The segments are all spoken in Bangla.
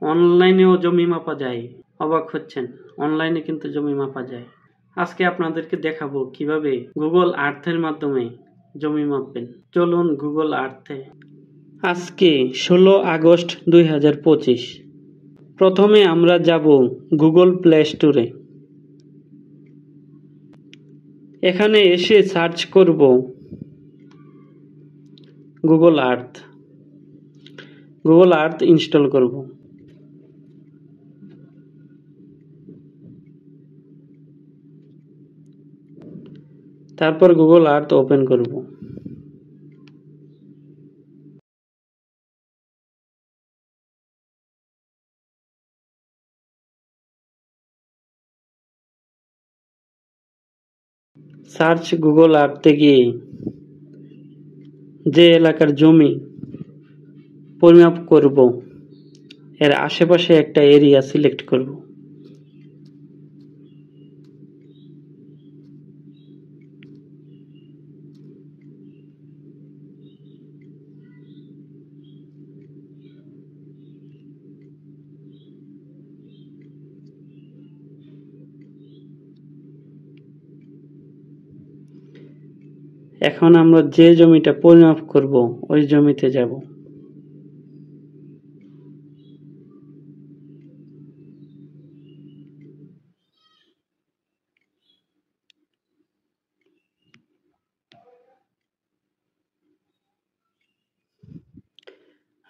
অনলাইনেও জমি মাপা যায়। অবাক হচ্ছেন, অনলাইনে কিন্তু জমি মাপা যায়। আজকে আপনাদেরকে দেখাবো কিভাবে গুগল আর্থের মাধ্যমে জমি মাপবেন। চলুন গুগল আর্থে। আজকে 16 আগস্ট 2025। প্রথমে আমরা যাব গুগল প্লে স্টোরে। এখানে এসে সার্চ করব Google Earth. Google Earth install করব। তারপর গুগল আর্থ ওপেন করব। সার্চ গুগল আর্থে গিয়ে যে এলাকার জমি পরিমাপ করব এর আশেপাশে একটা এরিয়া সিলেক্ট করব। এখন আমরা যে জমিটা পরিমাপ করব ওই জমিতে যাব।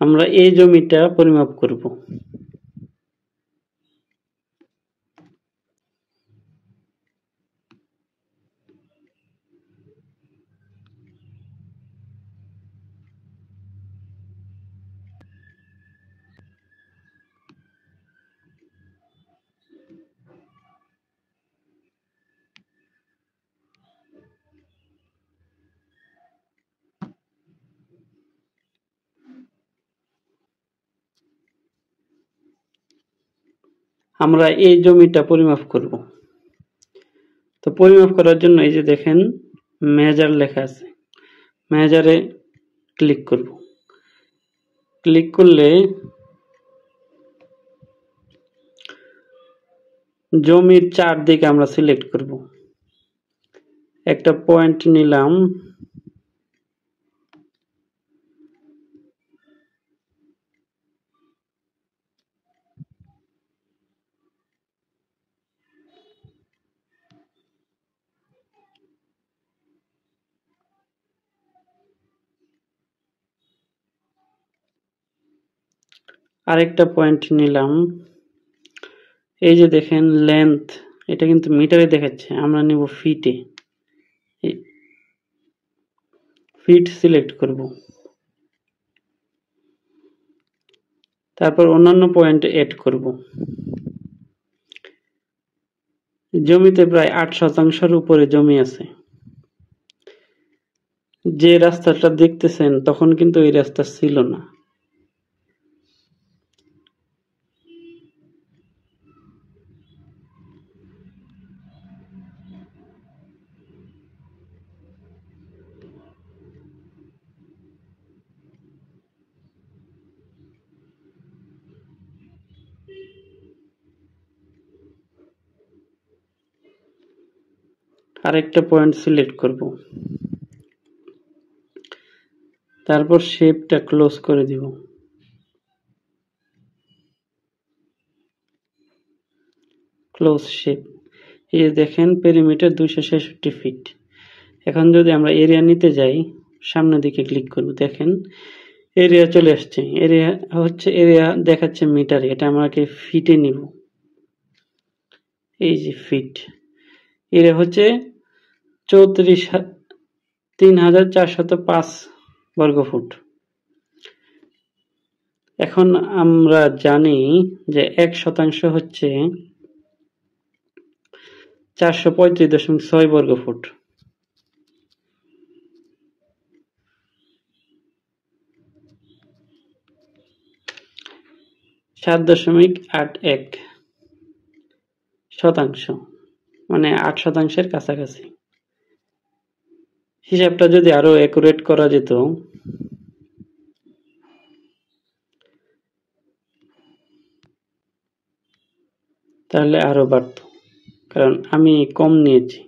আমরা এই জমিটা পরিমাপ করব। আমরা এই জমিটা পরিমাপ করব। তো পরিমাপ করার জন্য এই যে দেখেন মেজার লেখা আছে, মেজারে ক্লিক করব। ক্লিক করলে জমির চারদিকে আমরা সিলেক্ট করব। একটা পয়েন্ট নিলাম, আরেকটা পয়েন্ট নিলাম। এই যে দেখেন লেন্থ, এটা কিন্তু মিটারে দেখাচ্ছে, আমরা নিব ফিটে। ফিট সিলেক্ট করব। তারপর অন্যান্য পয়েন্ট এড করব। জমিতে প্রায় 8% উপরে জমি আছে। যে রাস্তাটা দেখতেছেন তখন কিন্তু এই রাস্তা ছিল না। আরেকটা পয়েন্ট সিলেক্ট করব। তারপর শেপটা ক্লোজ করে দিব। Close shape. এই যে দেখেন পেরিমিটার 266 ফিট। এখন যদি আমরা এরিয়া নিতে যাই, সামনের দিকে ক্লিক করব, দেখেন এরিয়া চলে আসছে। এরিয়া দেখাচ্ছে মিটারে, এটা আমাকে ফিটে নিব। এই যে ফিট, এরিয়া হচ্ছে 34,405 বর্গফুট। এখন আমরা জানি যে 1% হচ্ছে 435.6 বর্গফুট। সাত 7.81 শতাংশ, মানে 8%-এর কাছাকাছি। হিসাবটা যদি আরো অ্যাকুরেট করা যেত, তাহলে আরো বাড়তো, কারণ আমি কম নিয়েছি।